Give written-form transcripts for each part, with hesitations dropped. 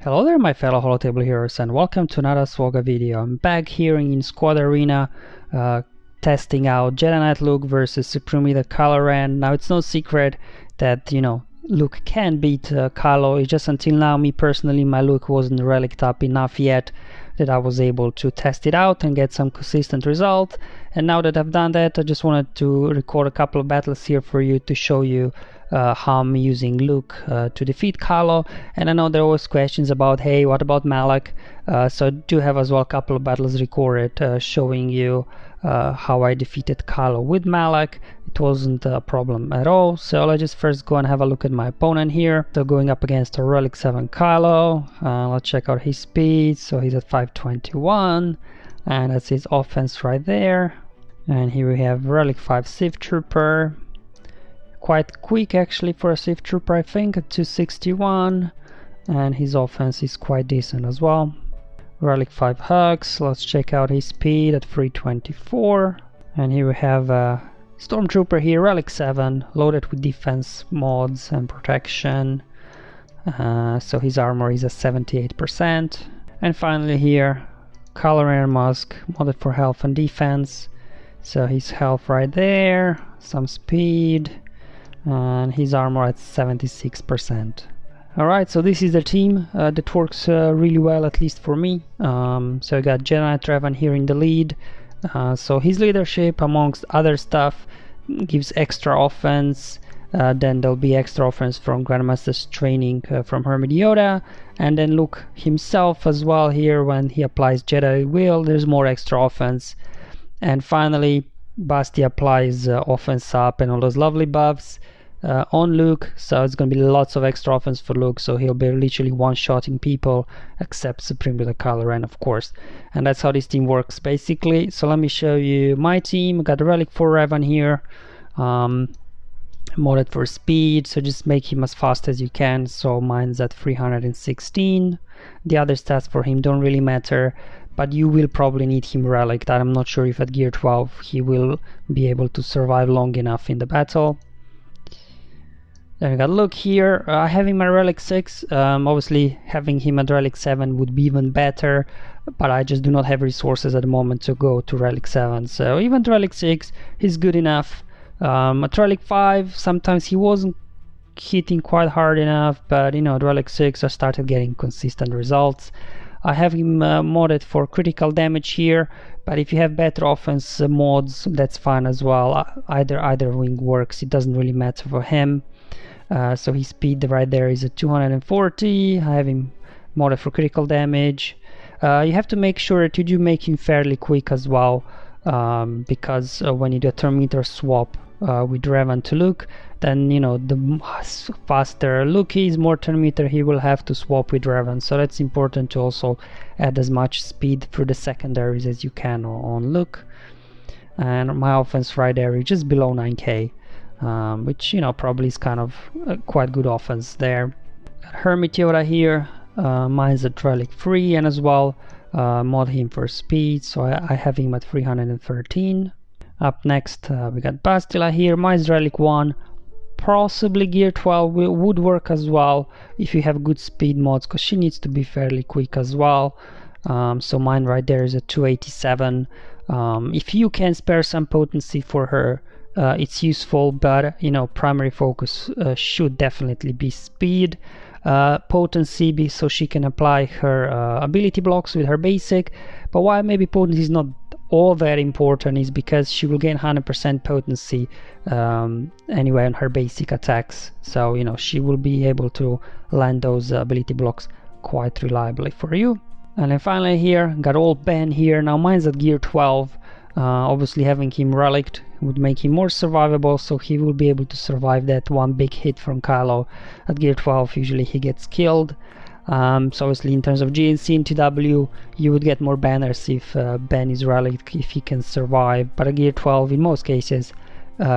Hello there my fellow holotable heroes and welcome to another SWGOH video. I'm back here in Squad Arena testing out Jedi Knight Luke versus Supreme Leader Kylo Ren. Now it's no secret that, Luke can beat Kylo. It's just until now, me personally, my Luke wasn't relicked up enough yet that I was able to test it out and get some consistent result. And now that I've done that, I just wanted to record a couple of battles here for you to show you how I'm using Luke to defeat Kylo. And I know there was questions about, hey, what about Malak? So I do have as well a couple of battles recorded showing you how I defeated Kylo with Malak. It wasn't a problem at all. So let's just first go and have a look at my opponent here. So going up against a Relic 7 Kylo. Let's check out his speed. So he's at 521 and that's his offense right there. And here we have Relic 5 Sith Trooper. Quite quick actually for a Sith Trooper, I think, at 261, and his offense is quite decent as well. Relic 5 Hux, let's check out his speed at 324. And here we have a Stormtrooper here, Relic 7, loaded with defense mods and protection. So his armor is at 78%. And finally here, Kylo Ren Musk, modded for health and defense. So his health right there, some speed, and his armor at 76%. Alright, so this is the team that works really well, at least for me. So I got Jedi Knight Revan here in the lead. So his leadership, amongst other stuff, gives extra offense. Then there'll be extra offense from Grandmaster's training from Hermit Yoda. And then Luke himself as well here, when he applies Jedi Will, there's more extra offense. And finally, Basti applies offense up and all those lovely buffs on Luke, so it's going to be lots of extra offense for Luke, so he'll be literally one-shotting people except Supreme Leader Kylo Ren, of course. And that's how this team works basically. So let me show you my team. I got the Relic 4 Revan here, modded for speed, so just make him as fast as you can. So mine's at 316. The other stats for him don't really matter, but you will probably need him relicked. I'm not sure if at gear 12 he will be able to survive long enough in the battle. Then I got Luke here. I have him at Relic 6. Obviously having him at Relic 7 would be even better, but I just do not have resources at the moment to go to Relic 7. So even at Relic 6 he's good enough. At Relic 5 sometimes he wasn't hitting quite hard enough, but at Relic 6 I started getting consistent results. I have him modded for critical damage here, but if you have better offense mods, that's fine as well. Either wing works, it doesn't really matter for him. So his speed right there is at 240. I have him modded for critical damage. You have to make sure that you do make him fairly quick as well, because when you do a turn meter swap with Revan to Luke, then the faster Luke is, more turn meter he will have to swap with Revan. So that's important to also add as much speed through the secondaries as you can on Luke. And my offense right there is just below 9k, which probably is kind of quite good offense there. Hermit Yoda here, mine's at Relic 3, and as well mod him for speed, so I have him at 313. Up next we got Bastila here, mine's Relic 1. Possibly gear 12 would work as well if you have good speed mods, because she needs to be fairly quick as well. So mine right there is at 287. If you can spare some potency for her, it's useful, but primary focus should definitely be speed. Potency so she can apply her ability blocks with her basic. But why maybe potency is not all that important is because she will gain 100% potency anyway on her basic attacks, so she will be able to land those ability blocks quite reliably for you. And then finally here got old Ben here. Now mine's at gear 12. Obviously having him relicked would make him more survivable, so he will be able to survive that one big hit from Kylo. At gear 12 usually he gets killed. So obviously in terms of GNC and TW you would get more banners if Ben is relicked, if he can survive, but at gear 12 in most cases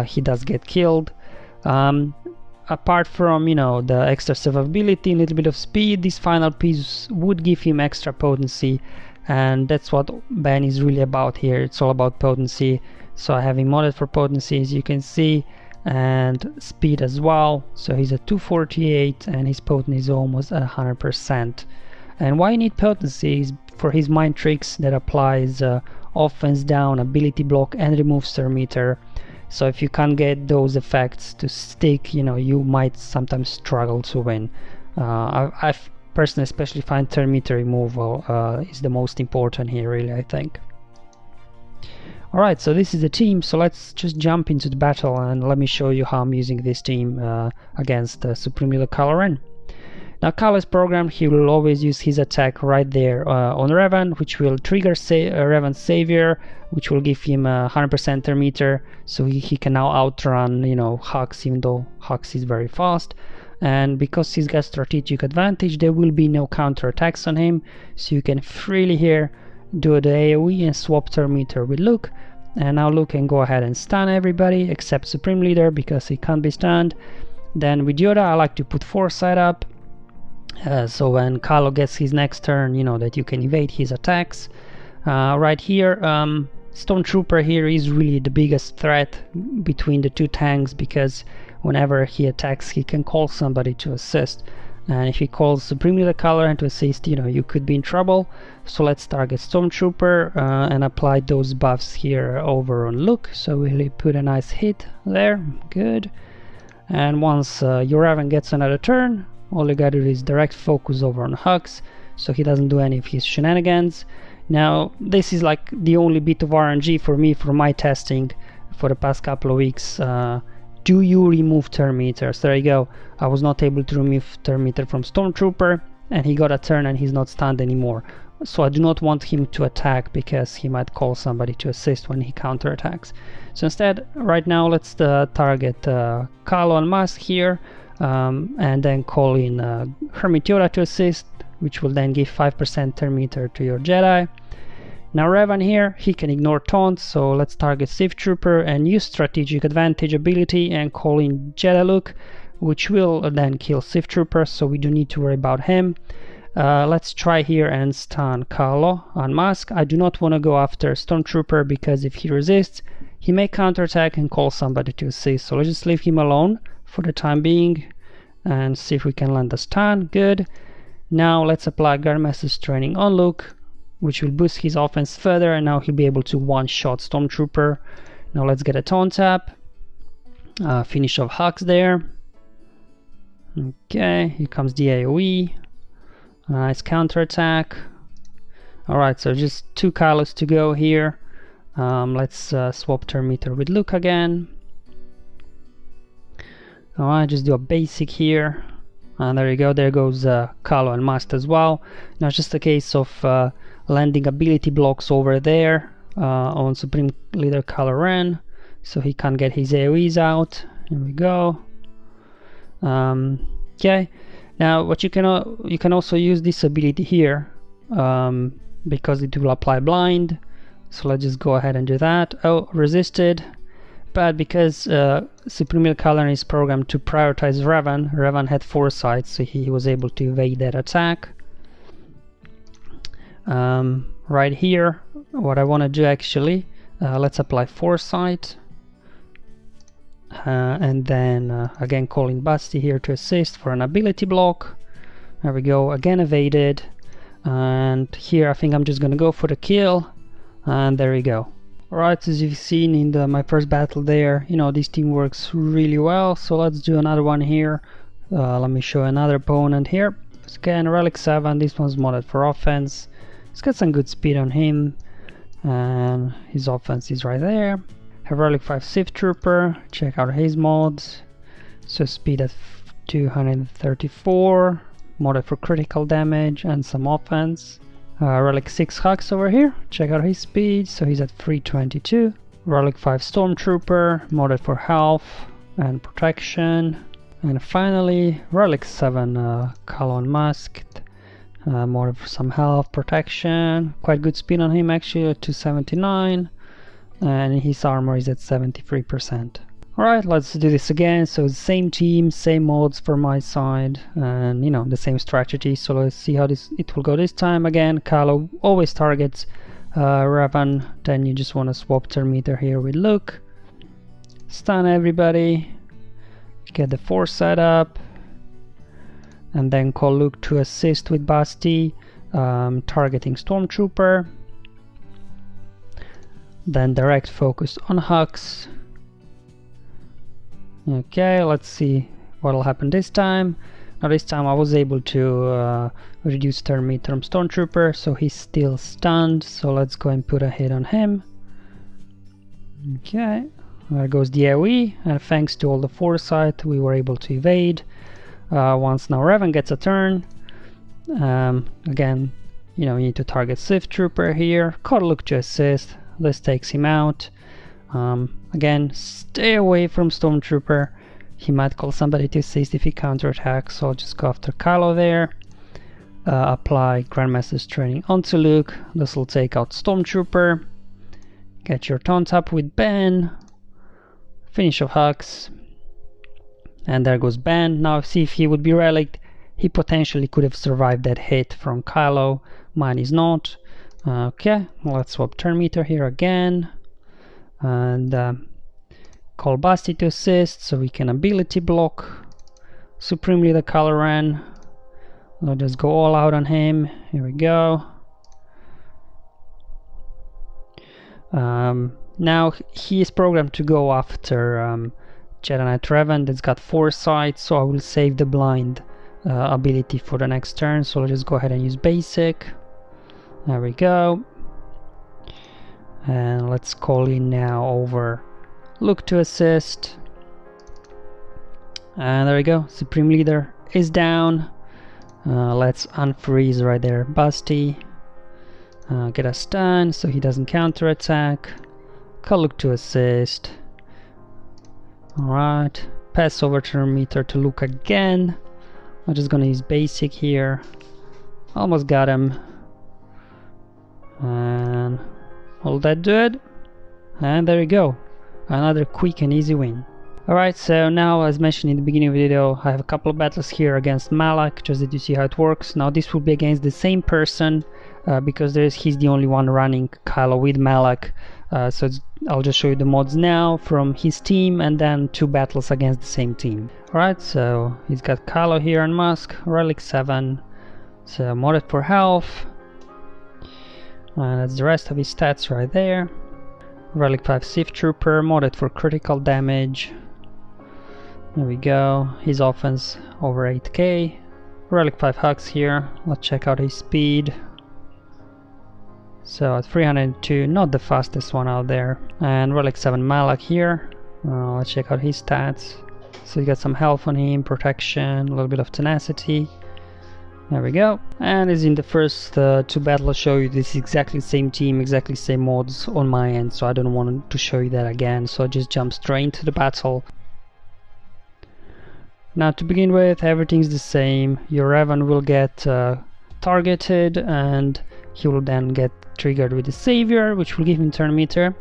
he does get killed. Apart from the extra survivability and a little bit of speed, this final piece would give him extra potency, and that's what Ben is really about here. It's all about potency. So I have him modded for potency, as you can see, and speed as well. So he's at 248 and his potency is almost at 100%. And why you need potency is for his mind tricks that applies offense down, ability block, and removes turn meter. So if you can't get those effects to stick, you might sometimes struggle to win. I've personally especially find turn meter removal is the most important here, really, I think. Alright, so this is the team, so let's just jump into the battle and let me show you how I'm using this team against Supreme Leader Kylo Ren. Now Kylo is programmed, he will always use his attack right there on Revan, which will trigger Revan's Savior, which will give him 100% turn meter, so he can now outrun, Hux, even though Hux is very fast. And because he's got strategic advantage, there will be no counter attacks on him, so you can freely here do the AoE and swap turn meter with Luke. And now Luke can go ahead and stun everybody except Supreme Leader because he can't be stunned. Then with Yoda I like to put Foresight up, so when Kylo gets his next turn, that you can evade his attacks. Right here, Stormtrooper here is really the biggest threat between the two tanks, because whenever he attacks he can call somebody to assist. And if he calls Supreme Leader Kylo Ren to assist, you could be in trouble. So let's target Stormtrooper and apply those buffs here over on Luke. So we'll put a nice hit there, good. And once your Revan gets another turn, all you gotta do is direct focus over on Hux, so he doesn't do any of his shenanigans. Now this is like the only bit of RNG for me for my testing for the past couple of weeks. Do you remove turn meters? There you go. I was not able to remove turn meter from Stormtrooper, and he got a turn and he's not stunned anymore. So I do not want him to attack because he might call somebody to assist when he counterattacks. So instead, right now, let's target Kylo and Mask here, and then call in Hermit Yoda to assist, which will then give 5% turn meter to your Jedi. Now Revan here, he can ignore taunts, so let's target Sith Trooper and use strategic advantage ability and call in Jedi Luke, which will then kill Sith Trooper, so we don't need to worry about him. Let's try here and stun Kylo on Mask. I do not want to go after Stormtrooper because if he resists, he may counterattack and call somebody to assist, so let's just leave him alone for the time being and see if we can land a stun. Good. Now let's apply Grandmaster's Training on Luke, which will boost his offense further, and now he'll be able to one-shot Stormtrooper. Now let's get a taunt tap, finish off Hux there. Okay, here comes the AoE, nice counterattack. Alright, so just 2 Kylos to go here. Let's swap turn meter with Luke again. Alright, just do a basic here, and there you go, there goes Kylo and Mast as well. Now it's just a case of landing ability blocks over there on Supreme Leader Kylo Ren, so he can't get his AoEs out. Here we go. Okay, now what you can also use this ability here because it will apply blind. So let's just go ahead and do that. Oh, resisted. But because Supreme Leader Kylo Ren is programmed to prioritize Revan had foresight, so he was able to evade that attack. Right here, what I want to do actually, let's apply foresight, and then again calling Basti here to assist for an ability block. There we go, again evaded, and here I think I'm just gonna go for the kill, and there we go. Alright, as you've seen in my first battle there, this team works really well, so let's do another one here. Let me show another opponent here. Again, Relic 7, this one's modded for offense. It's got some good speed on him, and his offense is right there. Have Relic 5 Sith Trooper, check out his mods. So speed at 234, modded for critical damage and some offense. Relic 6 Hux over here, check out his speed, so he's at 322. Relic 5 Stormtrooper, modded for health and protection. And finally, Relic 7 Kylo Unmasked, modded for some health, protection. Quite good speed on him actually at 279, and his armor is at 73%. Alright, let's do this again. So same team, same mods for my side, and the same strategy. So let's see how it will go this time. Again, Kylo always targets Revan, then you just want to swap turn meter here with Luke. Stun everybody, get the force set up, and then call Luke to assist with Basti. targeting Stormtrooper. Then direct focus on Hux. Okay, let's see what will happen this time. Now this time I was able to reduce turn meter on Stormtrooper, so he's still stunned, so let's go and put a hit on him. Okay, there goes the AoE, and thanks to all the foresight we were able to evade. Once now Revan gets a turn, again, you know, you need to target Sith Trooper here. Caught look to assist. This takes him out. Again, stay away from Stormtrooper. He might call somebody to assist if he counterattacks, so I'll just go after Kylo there. Apply Grandmaster's Training onto Luke. This will take out Stormtrooper. Get your taunt up with Ben. Finish of Hux. And there goes Ben. Now see if he would be relicked. He potentially could have survived that hit from Kylo. Mine is not. Okay, let's swap turn meter here again. And call Basti to assist so we can ability block supremely the Kylo Ren. I'll just go all out on him. Here we go. Now he is programmed to go after Jedi Knight Revan that's got foresight, so I will save the blind ability for the next turn, so I'll just go ahead and use basic. There we go. And let's call in now over Luke to assist. And there we go, Supreme Leader is down. Let's unfreeze right there Basti. Get a stun so he doesn't counterattack. Call Luke to assist. Alright, pass over turn meter to Luke again. I'm just gonna use basic here. Almost got him. And will that do it? And there we go, another quick and easy win. Alright, so now as mentioned in the beginning of the video, I have a couple of battles here against Malak, just that you see how it works. Now this will be against the same person because he's the only one running Kylo with Malak. So I'll just show you the mods now from his team and then 2 battles against the same team. Alright, so he's got Kylo here on Musk, Relic 7, so modded for health. And that's the rest of his stats right there. Relic 5 Sith Trooper, modded for critical damage. There we go, his offense over 8k. Relic 5 Hux here, let's check out his speed. So at 302, not the fastest one out there. And Relic 7 Malak here, let's check out his stats. So you got some health on him, protection, a little bit of tenacity. There we go. And as in the first 2 battles, I'll show you this exactly same team, exactly same mods on my end, so I don't want to show you that again, so I just jump straight into the battle. Now to begin with, everything's the same. Your Revan will get targeted and he will then get triggered with the Savior, which will give him turn meter.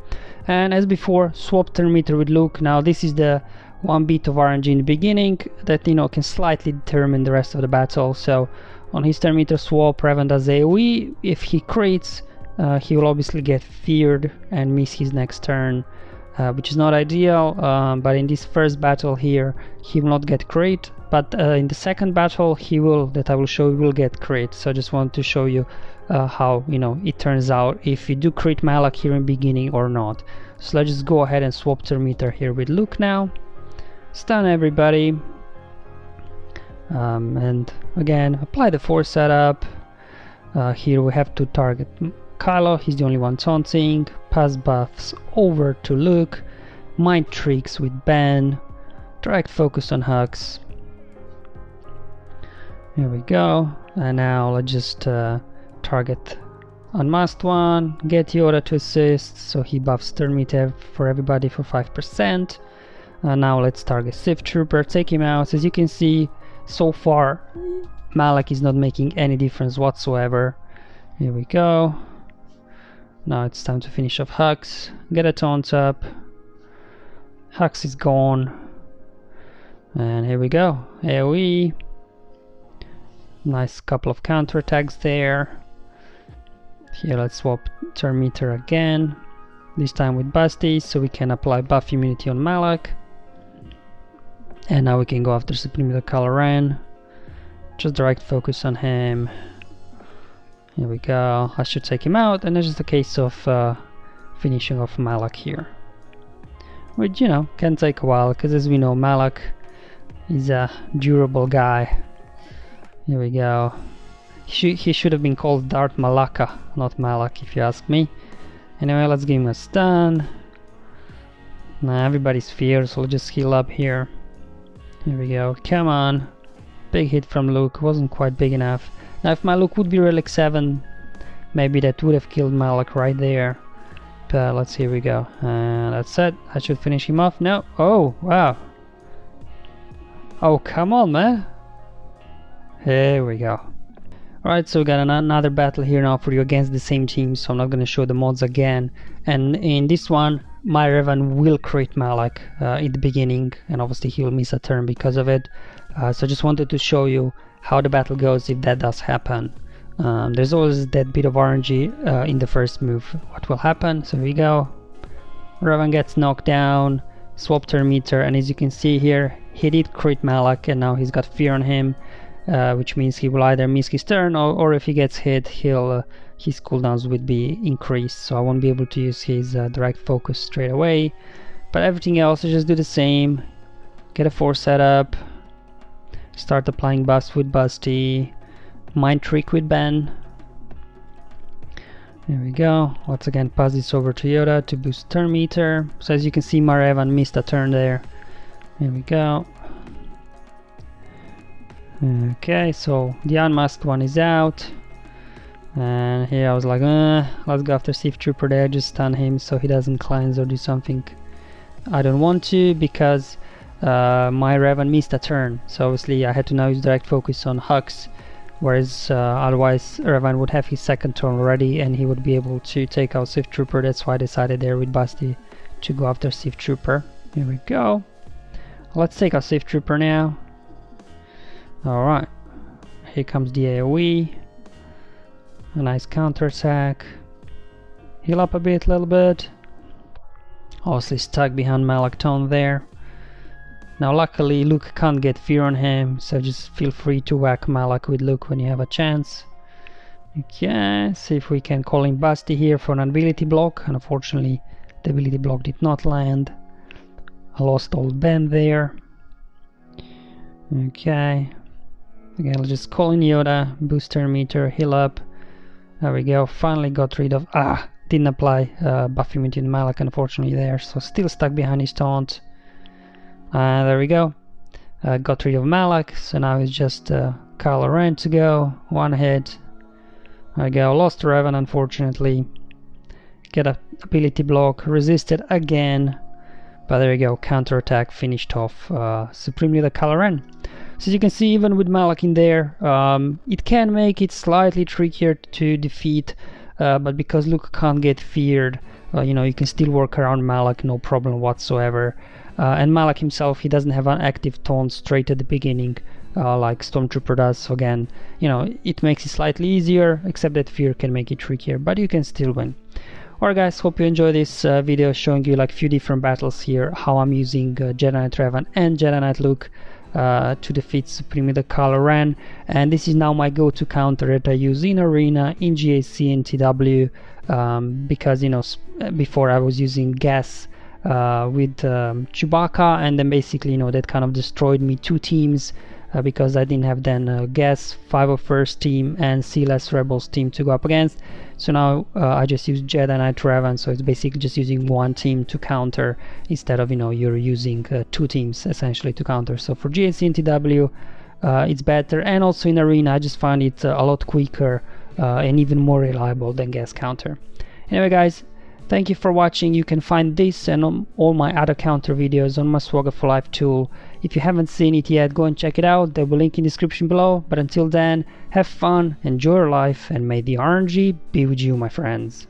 And as before, swap turn meter with Luke. Now this is the 1 bit of RNG in the beginning that, you know, can slightly determine the rest of the battle. So on his turn meter swap, Revan does AoE. If he crits, he will obviously get feared and miss his next turn, which is not ideal. But in this first battle here, he will not get crit. But in the second battle, he will, that I will show you, will get crit. So I just want to show you how, you know, it turns out if you do crit Malak here in the beginning or not. So let's just go ahead and swap turn meter here with Luke now. Stun everybody. And again, apply the force setup. Here we have to target Kylo, he's the only one taunting. Pass buffs over to Luke. Mind tricks with Ben. Direct focus on Hux. Here we go. And now let's just target Unmasked one. Get Yoda to assist, so he buffs turn meter for everybody for 5%. Now let's target Sith Trooper, take him out. As you can see, so far Malak is not making any difference whatsoever. Here we go. Now it's time to finish off Hux. Get a taunt up. Hux is gone. And here we go. AoE. Nice couple of counterattacks there. Here let's swap turn meter again. This time with Basti, so we can apply buff immunity on Malak. And now we can go after Supreme Leader Kylo Ren. Just direct focus on him. Here we go. I should take him out, and it's just a case of finishing off Malak here. Which, you know, can take a while, because as we know, Malak is a durable guy. Here we go. He should have been called Darth Malaka, not Malak, if you ask me. Anyway, let's give him a stun. Nah, everybody's fierce, so we'll just heal up here. Here we go. Come on. Big hit from Luke. Wasn't quite big enough. Now, if my Luke would be Relic 7, maybe that would have killed Malak right there. But let's see, here we go. That's it. I should finish him off. No. Oh, wow. Oh, come on, man. Here we go. Alright, so we got another battle here now for you against the same team, so I'm not going to show the mods again. And in this one, my Revan will crit Malak in the beginning, and obviously he will miss a turn because of it. So I just wanted to show you how the battle goes if that does happen. There's always that bit of RNG in the first move. What will happen? So here we go. Revan gets knocked down, swap turn meter, and as you can see here, he did crit Malak, and now he's got fear on him. Which means he will either miss his turn, or if he gets hit, his cooldowns would be increased, so I won't be able to use his direct focus straight away. But everything else, I just do the same. Get a force setup, start applying buffs with Busty, Mind Trick with Ben. There we go. Once again, pass this over to Yoda to boost turn meter. So as you can see, my Revan missed a turn there. Here we go. Okay, so the unmasked one is out, and here I was like, let's go after Sith Trooper there, just stun him so he doesn't cleanse or do something I don't want to, because my Revan missed a turn, so obviously I had to now use direct focus on Hux, whereas otherwise Revan would have his second turn already and he would be able to take out Sith Trooper. That's why I decided there with Basti to go after Sith Trooper. Here we go. Let's take out Sith Trooper now. Alright, here comes the AoE, a nice counter attack, heal up a little bit, obviously stuck behind Malak Tone there. Now luckily Luke can't get fear on him, so just feel free to whack Malak with Luke when you have a chance. Okay, see if we can call in Basti here for an ability block. Unfortunately the ability block did not land. I lost old Ben there. Okay. Again, let's just call in Yoda, booster meter, heal up. There we go, finally got rid of... didn't apply buff immunity to Malak unfortunately there, so still stuck behind his taunt. There we go, got rid of Malak, so now it's just Kylo Ren to go, one hit. There we go, lost Revan unfortunately. Get a ability block, resisted again. But there we go, counter attack finished off supremely the Kylo Ren. So as you can see, even with Malak in there, it can make it slightly trickier to defeat, but because Luke can't get feared, you know, you can still work around Malak, no problem whatsoever. And Malak himself, he doesn't have an active taunt straight at the beginning, like Stormtrooper does, so again, you know, it makes it slightly easier, except that fear can make it trickier, but you can still win. Alright guys, hope you enjoyed this video showing you like a few different battles here, how I'm using Jedi Knight Revan and Jedi Knight Luke to defeat supremely the Kylo Ren, and this is now my go-to counter that I use in Arena, in GAC and TW, because you know, before I was using gas with Chewbacca, and then basically, you know, that kind of destroyed me two teams because I didn't have then gas 501st team and Sealess Rebels team to go up against. So now I just use Jedi Knight Revan, so it's basically just using one team to counter instead of, you know, you're using two teams essentially to counter. So for GAC and TW it's better, and also in Arena I just find it a lot quicker and even more reliable than gas counter. Anyway guys, thank you for watching. You can find this and all my other counter videos on my SWGOH for Life tool. If you haven't seen it yet, go and check it out. There will be a link in the description below. But until then, have fun, enjoy your life, and may the RNG be with you, my friends.